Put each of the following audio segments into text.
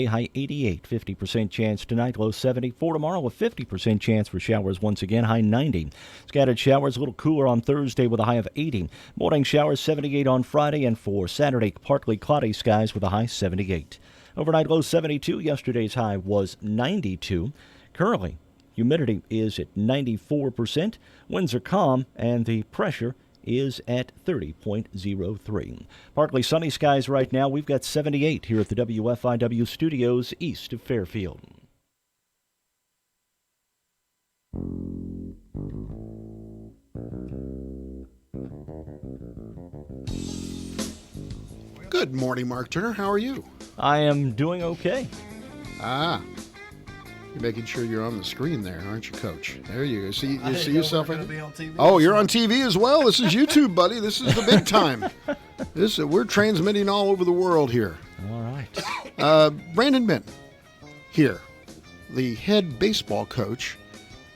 High 88, 50% chance tonight, low 70. For tomorrow, a 50% chance for showers once again, high 90. Scattered showers, a little cooler on Thursday with a high of 80. Morning showers, 78 on Friday, and for Saturday, partly cloudy skies with a high 78. Overnight low 72. Yesterday's high was 92. Currently, humidity is at 94%. Winds are calm, and the pressure is at 30.03. Partly sunny skies right now. We've got 78 here at the WFIW studios east of Fairfield. Good morning, Mark Turner. How are you? I am doing okay. You're making sure you're on the screen there, aren't you, Coach? There you go. See yourself in be on TV. Oh, you're on TV as well. This is YouTube, buddy. This is the big time. We're transmitting all over the world here. All right. Brandon Benton here, the head baseball coach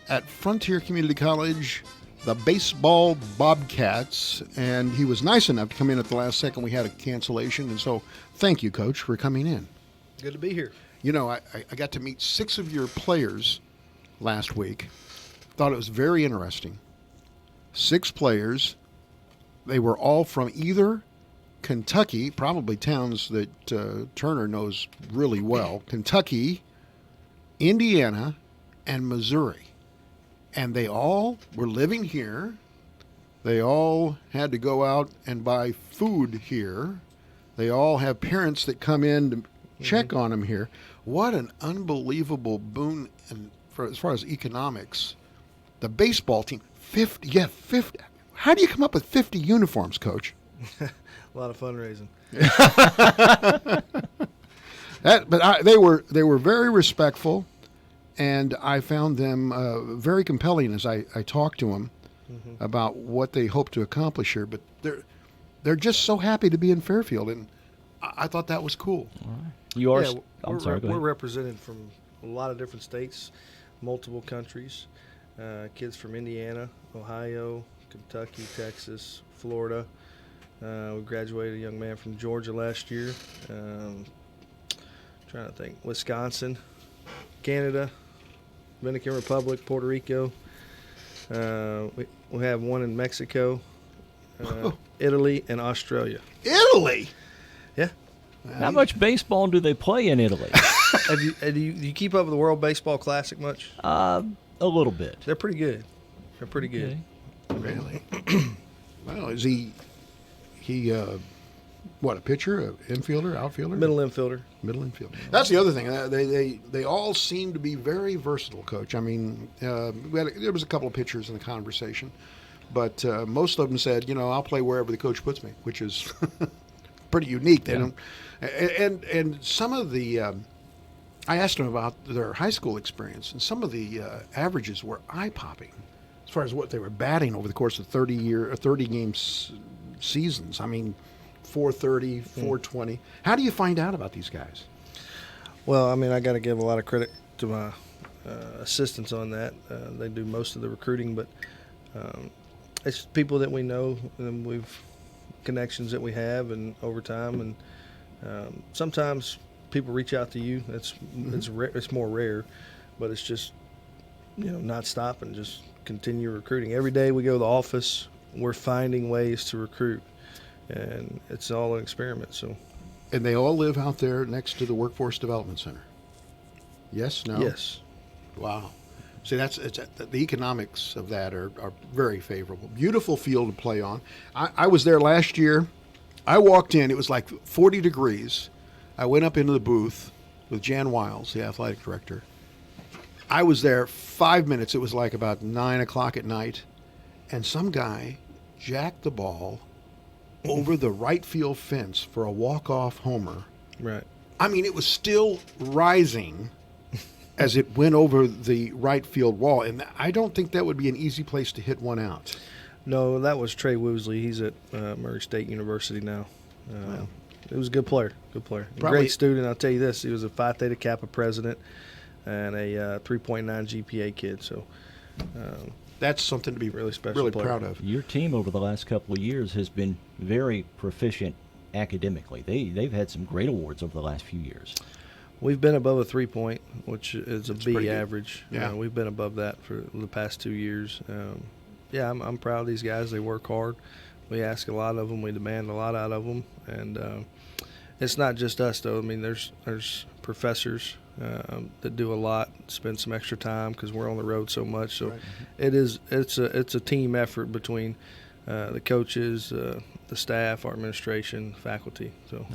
at Frontier Community College, the baseball Bobcats, and he was nice enough to come in at the last second. We had a cancellation, and so thank you, Coach, for coming in. Good to be here. You know, I got to meet 6 of your players last week. Thought it was very interesting. 6 players. They were all from either Kentucky, probably towns that Turner knows really well, Kentucky, Indiana, and Missouri. And they all were living here. They all had to go out and buy food here. They all have parents that come in to check on them here. What an unbelievable boon as far as economics. The baseball team, 50. How do you come up with 50 uniforms, Coach? A lot of fundraising. They were very respectful, and I found them very compelling as I talked to them about what they hope to accomplish here. But they're just so happy to be in Fairfield, and I thought that was cool. All right. You are. Yeah, I'm sorry. Go we're ahead. represented from a lot of different states, multiple countries. Kids from Indiana, Ohio, Kentucky, Texas, Florida. We graduated a young man from Georgia last year. Trying to think. Wisconsin, Canada, Dominican Republic, Puerto Rico. We have one in Mexico, Italy, and Australia. Italy? Yeah. How much baseball do they play in Italy? Do you keep up with the World Baseball Classic much? A little bit. They're pretty good. They're pretty good. Okay. Really? Well, is he what, a pitcher, an infielder, outfielder? Middle infielder. Middle infielder. That's the other thing. They all seem to be very versatile, Coach. I mean, there was a couple of pitchers in the conversation, but most of them said, I'll play wherever the coach puts me, which is pretty unique. They don't, and some of the, I asked them about their high school experience, and some of the averages were eye-popping as far as what they were batting over the course of 30 games seasons. I mean, 430, 420. How do you find out about these guys? Well, I mean, I got to give a lot of credit to my assistants on that. They do most of the recruiting, but it's people that we know, and we've connections that we have, and over time, and sometimes people reach out to you. It's more rare, but it's just not stopping, just continue recruiting. Every day we go to the office, we're finding ways to recruit, and it's all an experiment. So, and they all live out there next to the Workforce Development Center. Yes, no? Yes. Wow. See, the economics of that are very favorable. Beautiful field to play on. I was there last year. I walked in. It was like 40 degrees. I went up into the booth with Jan Wiles, the athletic director. I was there 5 minutes. It was like about 9 o'clock at night. And some guy jacked the ball over the right field fence for a walk-off homer. Right. I mean, it was still rising as it went over the right field wall. And I don't think that would be an easy place to hit one out. No, that was Trey Woosley. He's at Murray State University now. Wow. He was a good player. Great student. I'll tell you this. He was a Phi Theta Kappa president and a 3.9 GPA kid. So that's something to be really special, really proud of. Your team over the last couple of years has been very proficient academically. They've had some great awards over the last few years. We've been above a 3-point, which is a pretty B good. average. Yeah. We've been above that for the past 2 years. I'm proud of these guys. They work hard. We ask a lot of them. We demand a lot out of them. And it's not just us, though. I mean, there's professors that do a lot, spend some extra time because we're on the road so much. So it's a team effort between the coaches, the staff, our administration, faculty. So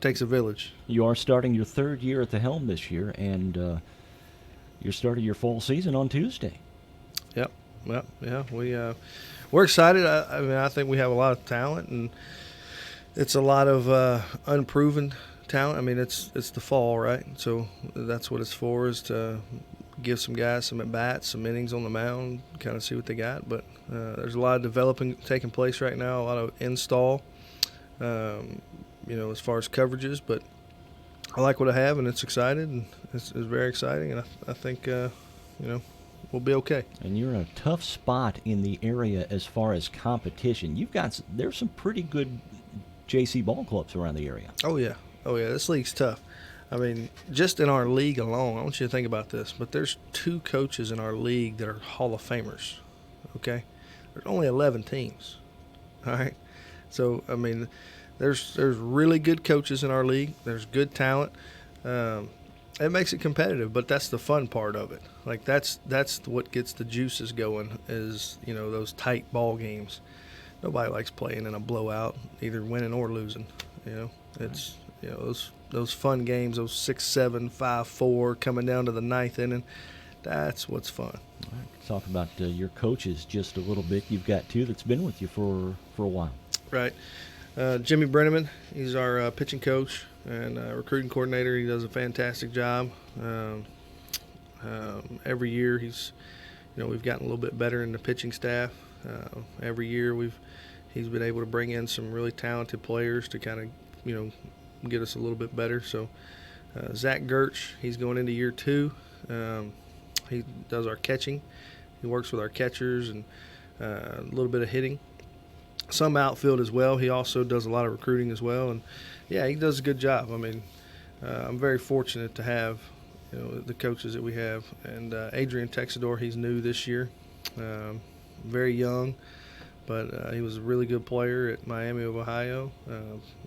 takes a village. You are starting your third year at the helm this year, and you're starting your fall season on Tuesday. Yep. Well, yeah, we're excited. I think we have a lot of talent, and it's a lot of unproven talent. I mean, it's the fall, right? So that's what it's for, is to give some guys some at-bats, some innings on the mound, kind of see what they got. But there's a lot of developing taking place right now, a lot of install, as far as coverages. But I like what I have, and it's excited, and it's very exciting, and I think, we'll be okay. And you're in a tough spot in the area as far as competition. There's some pretty good JC ball clubs around the area. Oh yeah. This league's tough. I mean, just in our league alone, I want you to think about this, but there's 2 coaches in our league that are Hall of Famers, okay? There's only 11 teams, all right? So, I mean, there's really good coaches in our league. There's good talent. It makes it competitive, but that's the fun part of it. Like, that's what gets the juices going is, those tight ball games. Nobody likes playing in a blowout, either winning or losing, It's, those fun games, those 6-7, 5-4, coming down to the 9th inning, that's what's fun. All right, talk about your coaches just a little bit. You've got 2 that's been with you for a while. Right. Jimmy Brenneman, he's our pitching coach and recruiting coordinator. He does a fantastic job. Every year we've gotten a little bit better in the pitching staff. Every year he's been able to bring in some really talented players to kind of, get us a little bit better. So Zach Gertz, he's going into year 2. He does our catching. He works with our catchers and a little bit of hitting. Some outfield as well. He also does a lot of recruiting as well. And, yeah, he does a good job. I mean, I'm very fortunate to have, the coaches that we have. And Adrian Texador, he's new this year, very young. But he was a really good player at Miami of Ohio,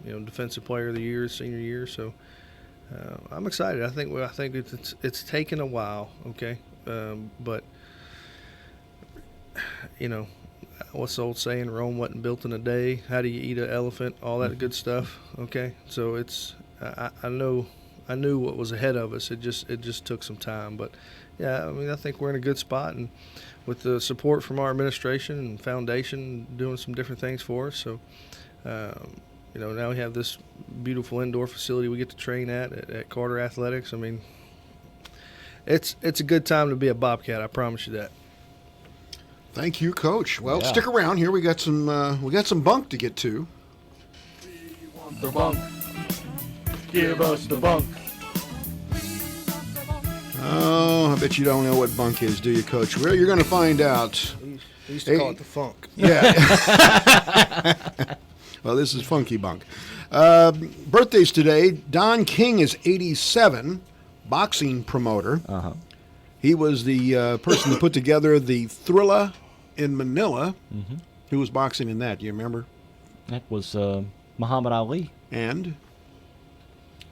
defensive player of the year, senior year. So I'm excited. I think it's taken a while, okay? But, what's the old saying? Rome wasn't built in a day. How do you eat an elephant? All that good stuff, okay? So I knew what was ahead of us. It just took some time. But, yeah, I mean, I think we're in a good spot, and with the support from our administration and foundation doing some different things for us. So, now we have this beautiful indoor facility we get to train at Carter Athletics. I mean, it's a good time to be a Bobcat, I promise you that. Thank you, Coach. Well, Yeah. stick around here. We got some bunk to get to. The bunk. Give us the bunk. Oh, I bet you don't know what bunk is, do you, Coach? Well, you're going to find out. We used to call it the funk. Yeah. Well, this is funky bunk. Birthdays today. Don King is 87, boxing promoter. Uh-huh. He was the person that put together the Thrilla in Manila. Mm-hmm. Who was boxing in that? Do you remember? That was Muhammad Ali. And?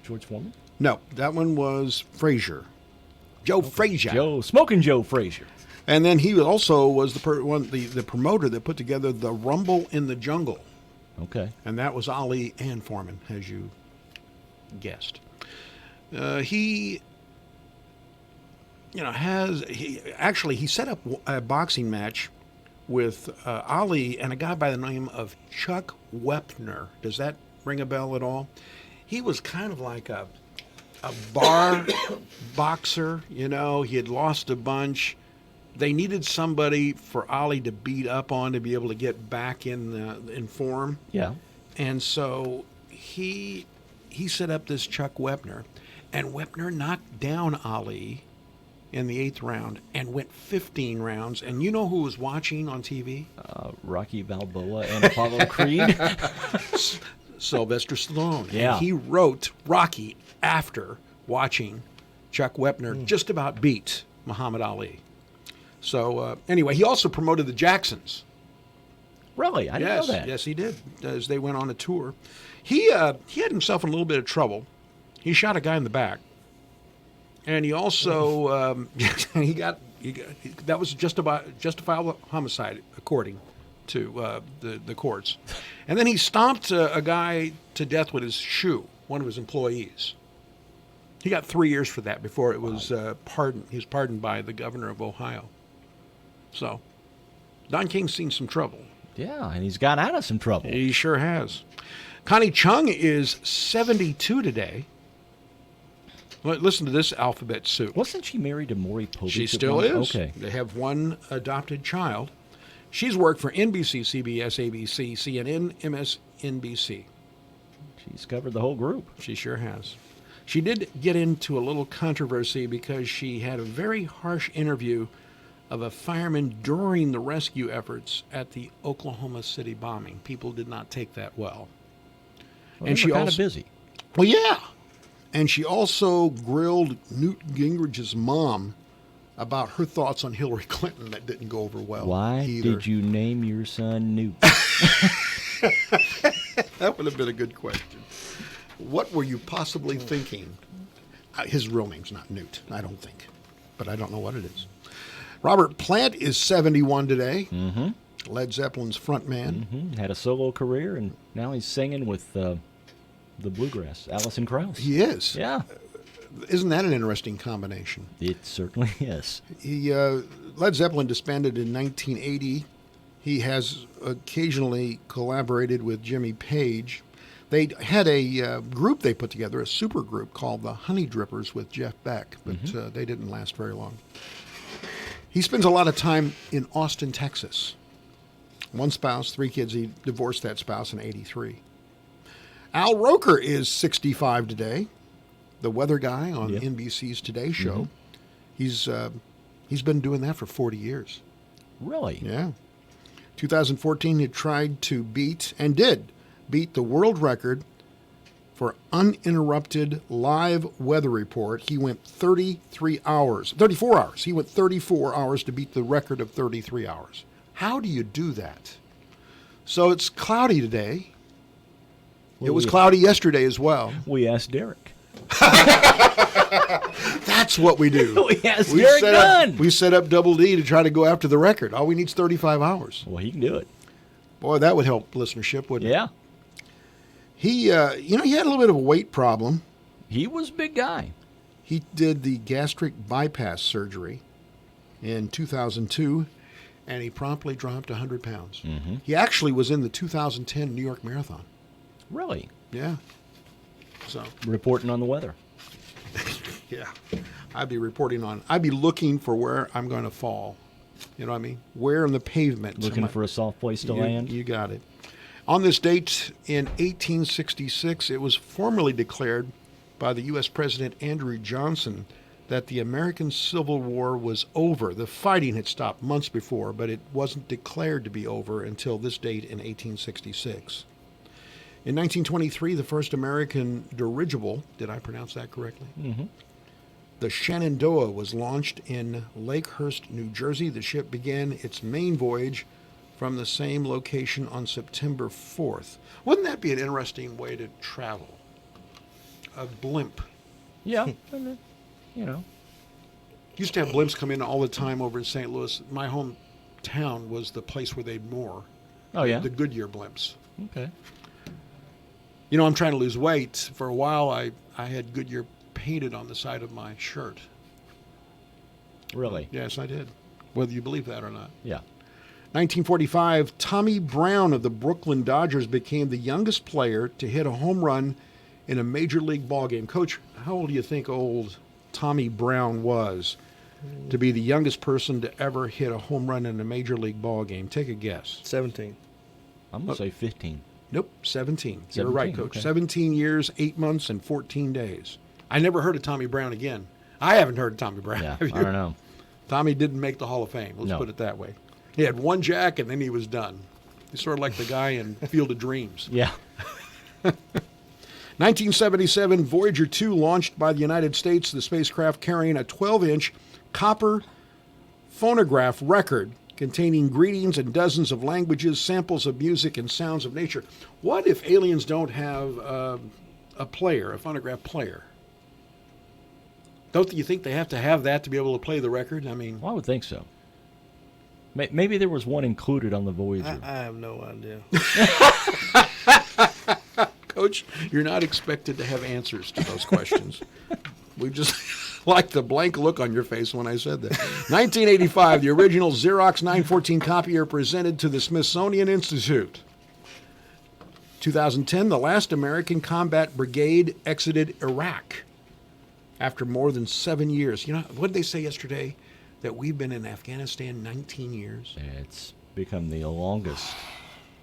George Foreman? No, that one was Frazier. Joe Frazier. Smoking Joe Frazier. And then he also was the promoter that put together the Rumble in the Jungle. Okay. And that was Ali and Foreman, as you guessed. He set up a boxing match with Ali and a guy by the name of Chuck Wepner. Does that ring a bell at all? He was kind of like a bar boxer, He had lost a bunch. They needed somebody for Ali to beat up on to be able to get back in form. Yeah. And so he set up this Chuck Wepner, and Wepner knocked down Ali in the 8th round and went 15 rounds. And you know who was watching on TV? Rocky Balboa and Apollo Creed. Sylvester Stallone. Yeah. And he wrote Rocky after watching Chuck Wepner just about beat Muhammad Ali. So anyway, he also promoted the Jacksons. Really? I didn't know that. Yes, he did. As they went on a tour, he had himself in a little bit of trouble. He shot a guy in the back, and he also that was justifiable homicide according to the courts. And then he stomped a guy to death with his shoe, one of his employees. He got 3 years for that before it was pardoned. He was pardoned by the governor of Ohio. So, Don King's seen some trouble. Yeah, and he's got out of some trouble. He sure has. Connie Chung is 72 today. Listen to this alphabet soup. Wasn't she married to Maury Povich? She at still one- is. Okay. They have one adopted child. She's worked for NBC, CBS, ABC, CNN, MSNBC. She's covered the whole group. She sure has. She did get into a little controversy because she had a very harsh interview of a fireman during the rescue efforts at the Oklahoma City bombing. People did not take that well. Well, she kind of busy. Well, yeah. And she also grilled Newt Gingrich's mom about her thoughts on Hillary Clinton that didn't go over well. Why either. did you name your son Newt? That would have been a good question. What were you possibly thinking? His real name's not Newt, I don't think. But I don't know what it is. Robert Plant is 71 today. Mm-hmm. Led Zeppelin's front man. Mm-hmm. Had a solo career, and now he's singing with the bluegrass, Alison Krauss. He is. Yeah, Isn't that an interesting combination? it certainly is. He Led Zeppelin disbanded in 1980. He has occasionally collaborated with Jimmy Page. They had a group they put together, a super group called the Honey Drippers with Jeff Beck, but they didn't last very long. He spends a lot of time in Austin, Texas. One spouse, 3 kids. He divorced that spouse in '83. Al Roker is 65 today, the weather guy on Yeah. NBC's Today Show. He's been doing that for 40 years. Really? Yeah. 2014, he tried to beat, and did, beat the world record for uninterrupted live weather report. He went 34 hours. He went 34 hours to beat the record of 33 hours. How do you do that? So it's cloudy today. It was cloudy yesterday as well. We asked Derek. That's what we do. We asked Derek Dunn. We set up Double D to try to go after the record. All we need is 35 hours. Well, he can do it. Boy, that would help listenership, wouldn't it? Yeah. He, he had a little bit of a weight problem. He was a big guy. He did the gastric bypass surgery in 2002, and he promptly dropped 100 pounds. Mm-hmm. He actually was in the 2010 New York Marathon. Really? Yeah. So, Reporting on the weather. yeah. I'd be looking for where I'm going to fall. You know what I mean? Where in the pavement. Looking for a soft place to land. You got it. On this date in 1866, it was formally declared by the U.S. President Andrew Johnson that the American Civil War was over. The fighting had stopped months before, but it wasn't declared to be over until this date in 1866. In 1923, the first American dirigible, did I pronounce that correctly? Mm-hmm. The Shenandoah was launched in Lakehurst, New Jersey. The ship began its main voyage from the same location on September 4th. Wouldn't that be an interesting way to travel? A blimp. Yeah. You know. Used to have blimps come in all the time over in St. Louis. My hometown was the place where they'd moor. Oh, yeah? The Goodyear blimps. Okay. You know, I'm trying to lose weight. For a while, I had Goodyear painted on the side of my shirt. Really? Yes, I did. Whether you believe that or not. Yeah. 1945, Tommy Brown of the Brooklyn Dodgers became the youngest player to hit a home run in a major league ballgame. Coach, how old do you think old Tommy Brown was to be the youngest person to ever hit a home run in a major league ballgame? Take a guess. 17. I'm going to say 15. Nope, 17. You're right, 17, Coach. okay. 17 years, 8 months, and 14 days. I never heard of Tommy Brown again. I haven't heard of Tommy Brown. Yeah, Have I you? don't know. Tommy didn't make the Hall of Fame. Let's No. put it that way. He had one jack, and then he was done. He's sort of like the guy in Field of Dreams. Yeah. 1977, Voyager 2 launched by the United States, the spacecraft carrying a 12-inch copper phonograph record containing greetings in dozens of languages, samples of music, and sounds of nature. What if aliens don't have a player, a phonograph player? Don't you think they have to have that to be able to play the record? I mean, Well, I would think so. Maybe there was one included on the Voyager. I have no idea. Coach, you're not expected to have answers to those questions. We just like the blank look on your face when I said that. 1985, the original Xerox 914 copier presented to the Smithsonian Institute. 2010, the last American combat brigade exited Iraq after more than 7 years. You know, what did they say yesterday? That we've been in Afghanistan 19 years. It's become the longest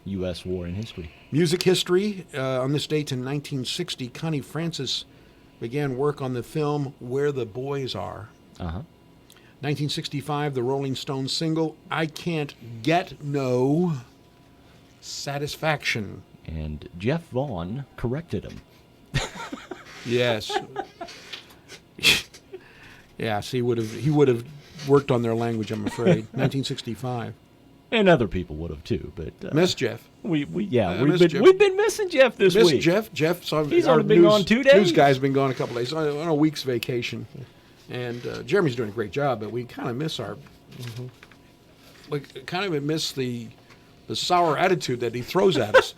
U.S. war in history. Music history. On this date in 1960, Connie Francis began work on the film Where the Boys Are. 1965, the Rolling Stones single I Can't Get No Satisfaction. And Jeff Vaughn corrected him. Yes. Yes, he would have worked on their language, I'm afraid. 1965. And other people would have too, but Miss Jeff. we've miss been Jeff. we've been missing Jeff this Miss week. Jeff. So He's our only been gone 2 days. News guy's been gone a couple days on a week's vacation, and Jeremy's doing a great job. But we kind of miss our, we kind of miss the sour attitude that he throws at us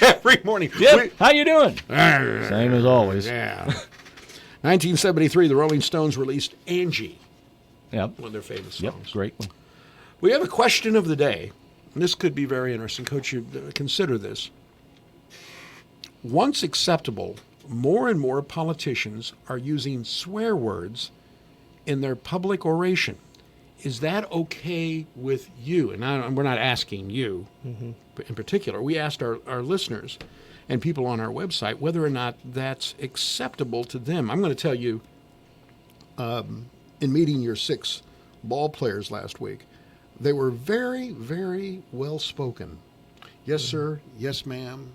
every morning. Jeff, how you doing? Same as always. Yeah. 1973, the Rolling Stones released Angie, Yep. one of their famous Yep. songs. Great one. We have a question of the day. And this could be very interesting. Coach, you consider this. Once acceptable, more and more politicians are using swear words in their public oration. Is that okay with you? And we're not asking you in particular. We asked our listeners and people on our website whether or not that's acceptable to them. I'm going to tell you, in meeting your 6 ball players last week, they were very, very well spoken. Yes, sir. Yes, ma'am.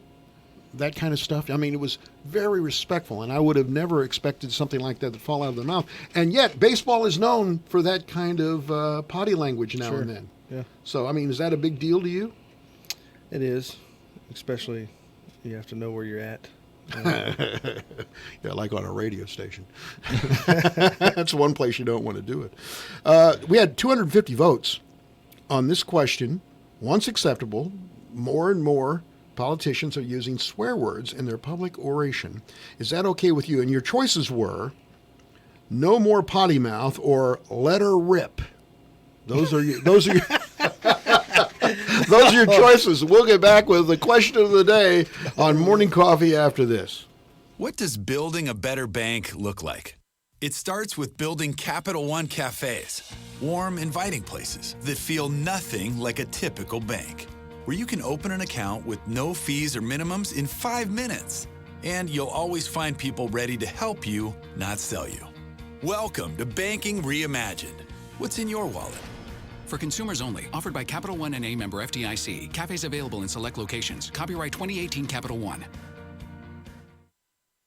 That kind of stuff. I mean, it was very respectful, and I would have never expected something like that to fall out of their mouth. And yet, baseball is known for that kind of potty language now and then. Yeah, So, I mean, is that a big deal to you? it is. Especially, you have to know where you're at. Yeah, like on a radio station. That's one place you don't want to do it. We had 250 votes on this question. Once acceptable, more and more politicians are using swear words in their public oration. Is that okay with you? And your choices were no more potty mouth or let her rip. Those are your, those are your, those are your choices. We'll get back with the question of the day on Morning Coffee after this. What does building a better bank look like? It starts with building Capital One cafes, warm, inviting places that feel nothing like a typical bank, where you can open an account with no fees or minimums in 5 minutes. And you'll always find people ready to help you, not sell you. Welcome to Banking Reimagined. What's in your wallet? For consumers only, offered by Capital One and a member FDIC. Cafes available in select locations. Copyright 2018 Capital One.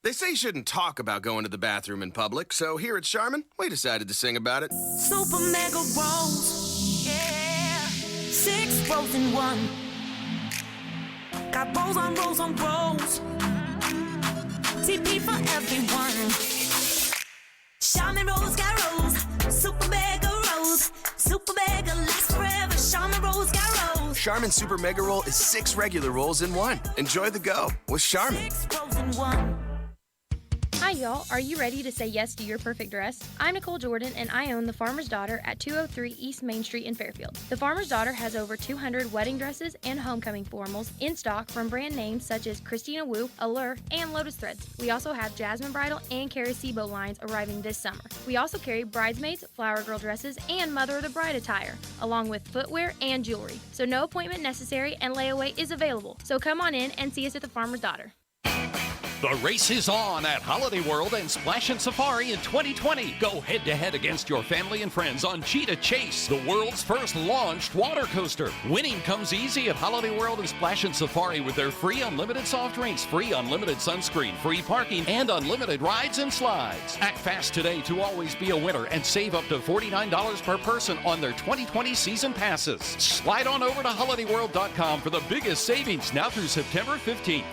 They say you shouldn't talk about going to the bathroom in public, so here at Charmin, we decided to sing about it. Super mega rolls, yeah. 6 rolls in one. Got rolls on rolls on rolls. TP for everyone. Charmin rolls got rolls. Super mega rolls. Super mega lasts forever. Charmin rolls got rolls. Charmin Super Mega Roll is 6 regular rolls in one. Enjoy the go with Charmin. 6 rolls in one. Hi y'all, are you ready to say yes to your perfect dress? I'm Nicole Jordan and I own The Farmer's Daughter at 203 East Main Street in Fairfield. The Farmer's Daughter has over 200 wedding dresses and homecoming formals in stock from brand names such as Christina Wu, Allure, and Lotus Threads. We also have Jasmine Bridal and Carrie Sebo lines arriving this summer. We also carry bridesmaids, flower girl dresses, and mother of the bride attire, along with footwear and jewelry. So no appointment necessary and layaway is available. So come on in and see us at The Farmer's Daughter. The race is on at Holiday World and Splash and Safari in 2020. Go head-to-head against your family and friends on Cheetah Chase, the world's first launched water coaster. Winning comes easy at Holiday World and Splash and Safari with their free unlimited soft drinks, free unlimited sunscreen, free parking, and unlimited rides and slides. Act fast today to always be a winner and save up to $49 per person on their 2020 season passes. Slide on over to holidayworld.com for the biggest savings now through September 15th.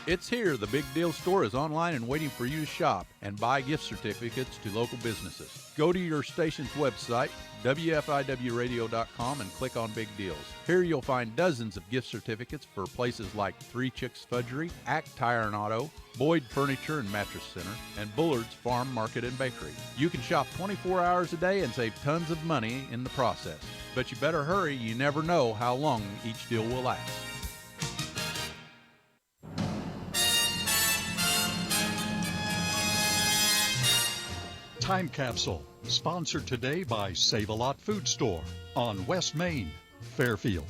It's here. The Big Deal Store is online and waiting for you to shop and buy gift certificates to local businesses. Go to your station's website, WFIWradio.com, and click on Big Deals. Here you'll find dozens of gift certificates for places like Three Chicks Fudgery, Act Tire and Auto, Boyd Furniture and Mattress Center, and Bullard's Farm Market and Bakery. You can shop 24 hours a day and save tons of money in the process. But you better hurry. You never know how long each deal will last. Time Capsule, sponsored today by Save-A-Lot Food Store on West Main, Fairfield.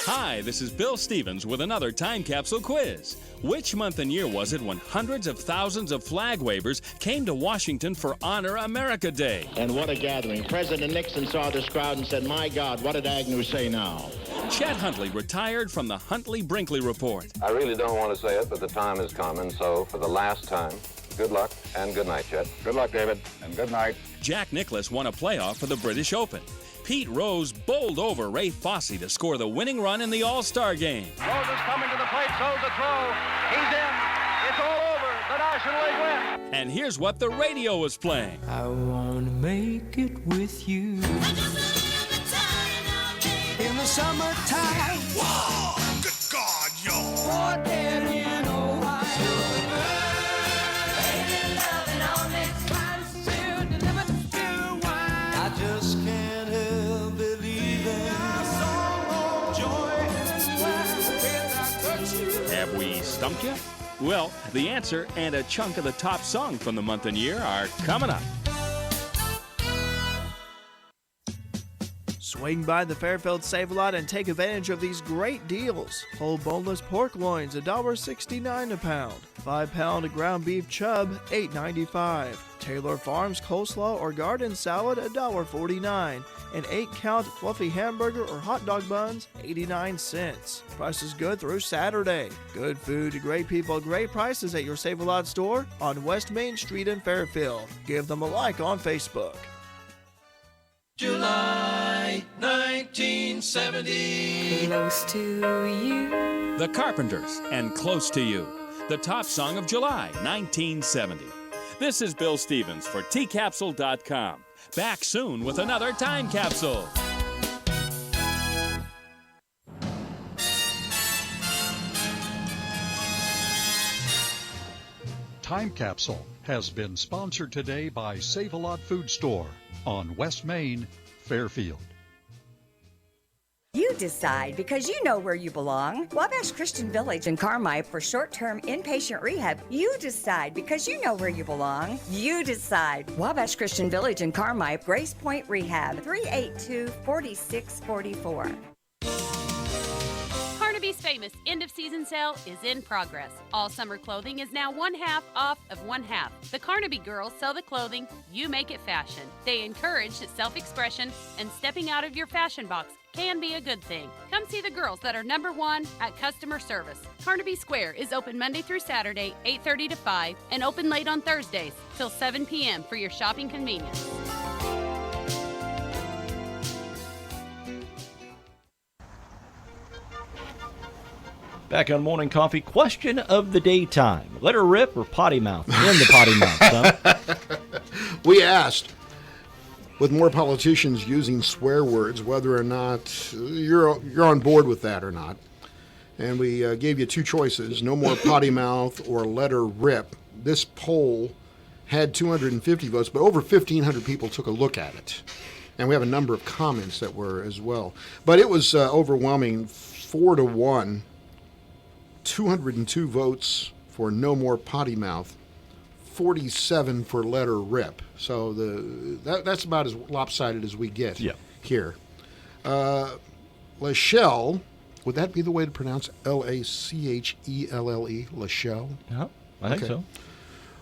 Hi, this is Bill Stevens with another Time Capsule quiz. Which month and year was it when hundreds of thousands of flag wavers came to Washington for Honor America Day? And what a gathering. President Nixon saw this crowd and said, "My God, what did Agnew say now?" Chet Huntley retired from the Huntley-Brinkley Report. I really don't want to say it, but the time has come, and so for the last time, good luck and good night, Chet. Good luck, David, and good night. Jack Nicklaus won a playoff for the British Open. Pete Rose bowled over Ray Fosse to score the winning run in the All-Star game. Rose is coming to the plate, throws the throw. He's in. It's all over. The National League win. And here's what the radio was playing. I want to make it with you in the summertime. Whoa! Good God, y'all. What can you know why? I just can't help believing Have we stumped you? Well, the answer and a chunk of the top song from the month and year are coming up. Swing by the Fairfield Save-A-Lot and take advantage of these great deals. Whole boneless pork loins, $1.69 a pound. 5-pound ground beef chub, $8.95. Taylor Farms coleslaw or garden salad, $1.49. An 8-count fluffy hamburger or hot dog buns, 89 cents. Price is good through Saturday. Good food, great people, great prices at your Save-A-Lot store on West Main Street in Fairfield. Give them a like on Facebook. July 1970. Close to you. The Carpenters and Close to You. The top song of July 1970. This is Bill Stevens for tcapsule.com. Back soon with another Time Capsule. Time Capsule has been sponsored today by Save-A-Lot Food Store on West Main, Fairfield. You decide because you know where you belong. Wabash Christian Village in Carmi for short-term inpatient rehab. You decide because you know where you belong. You decide. Wabash Christian Village in Carmi, Grace Point Rehab, 382-4644. Carnaby's famous end-of-season sale is in progress. All summer clothing is now 1/2 off of 1/2. The Carnaby girls sell the clothing, you make it fashion. They encourage self-expression, and stepping out of your fashion box can be a good thing. Come see the girls that are #1 at customer service. Carnaby Square is open Monday through Saturday, 8:30 to 5, and open late on Thursdays till 7 p.m. for your shopping convenience. Back on Morning Coffee, question of the day time. Let her rip or potty mouth? In the potty mouth, son. We asked, with more politicians using swear words, whether or not you're on board with that or not. And we gave you two choices, no more potty mouth or let her rip. This poll had 250 votes, but over 1,500 people took a look at it. And we have a number of comments that were as well. But it was overwhelming, 4-1. 202 votes for no more potty mouth, 47 for let her rip. So that's about as lopsided as we get here. Lachelle Would that be the way to pronounce Lachelle? Yeah, I think so.